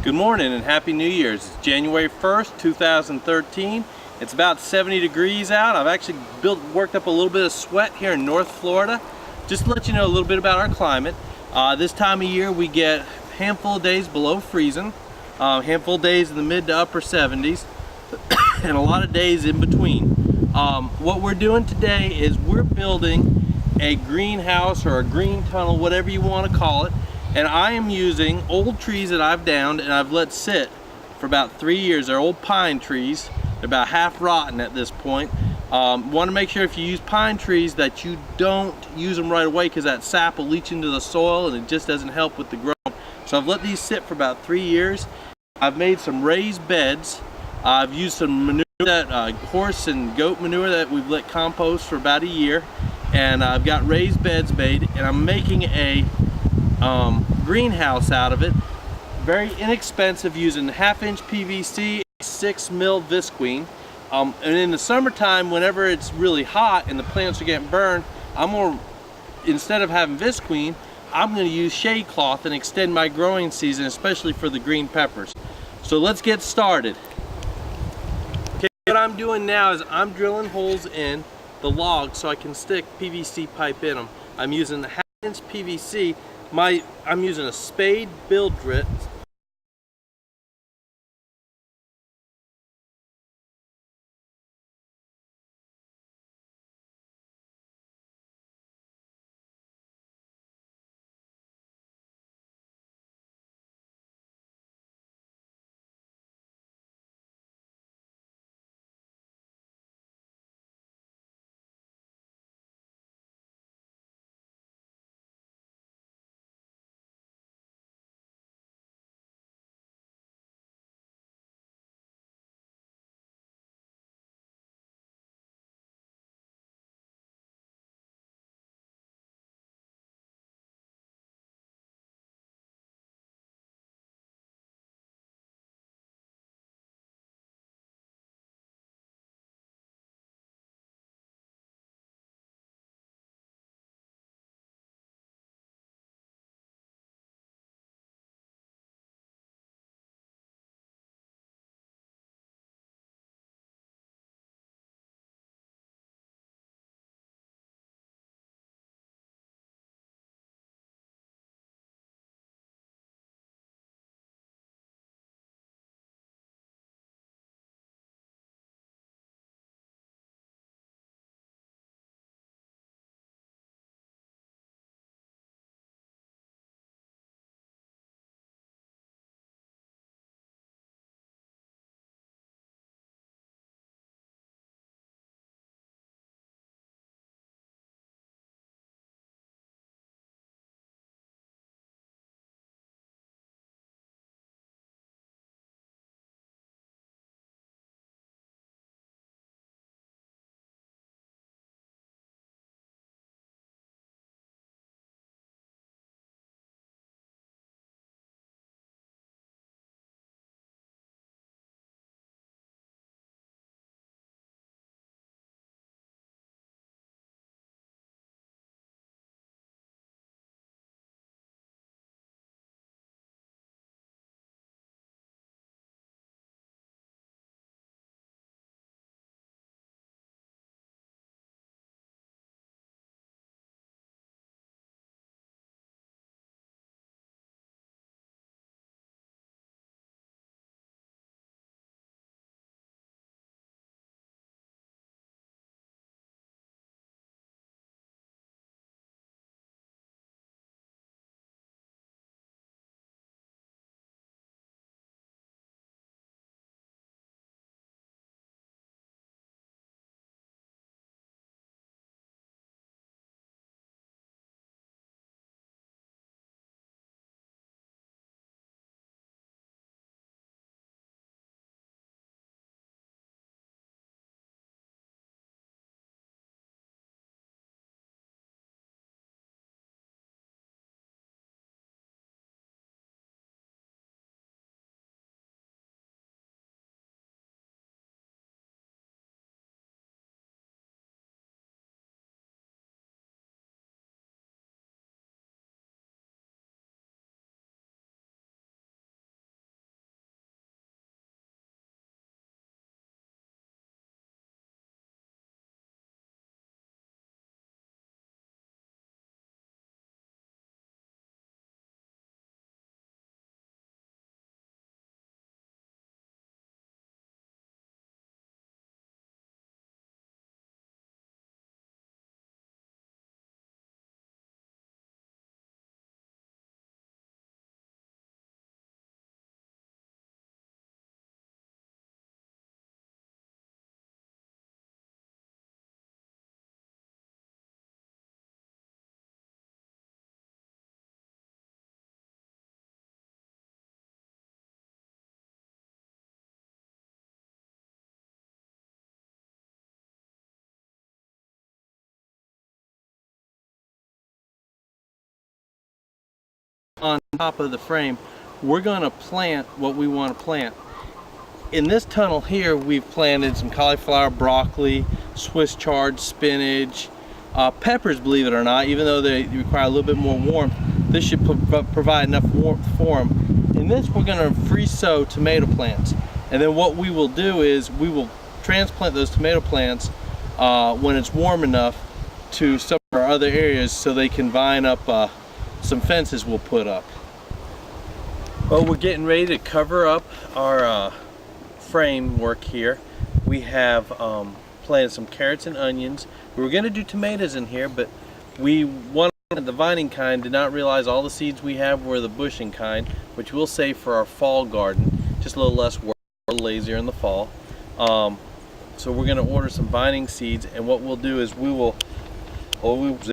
Good morning and Happy New Year's. It's January 1st, 2013. It's about 70 degrees out. I've actually worked up a little bit of sweat here in North Florida. Just to let you know a little bit about our climate. This time of year we get a handful of days below freezing, handful of days in the mid to upper 70s, and a lot of days in between. What we're doing today is we're building a greenhouse or a green tunnel, whatever you want to call it. And I am using old trees that I've downed and I've let sit for about 3 years. They're old pine trees. They're about half rotten at this point. Want to make sure if you use pine trees that you don't use them right away, because that sap will leach into the soil and it just doesn't help with the growth. So I've let these sit for about 3 years. I've made some raised beds. I've used some manure, that horse and goat manure that we've let compost for about a year. And I've got raised beds made, and I'm making a greenhouse out of it. Very inexpensive, using 1/2-inch PVC, 6 mil visqueen. And in the summertime, whenever it's really hot and the plants are getting burned, instead of having visqueen, I'm going to use shade cloth and extend my growing season, especially for the green peppers. So let's get started. Okay, what I'm doing now is I'm drilling holes in the logs so I can stick PVC pipe in them. I'm using the 1/2-inch PVC. I'm using a spade build grit. on top of the frame, we're going to plant what we want to plant. In this tunnel here, we've planted some cauliflower, broccoli, Swiss chard, spinach, peppers, believe it or not, even though they require a little bit more warmth. This should provide enough warmth for them. In this, we're going to free sow tomato plants. And then what we will do is we will transplant those tomato plants when it's warm enough to some of our other areas so they can vine up some fences we'll put up. Well, we're getting ready to cover up our framework here. We have planted some carrots and onions. We were going to do tomatoes in here, but we wanted the vining kind, did not realize all the seeds we have were the bushing kind, which we'll save for our fall garden. Just a little less work, a little lazier in the fall. So we're going to order some vining seeds, and what we'll do is we will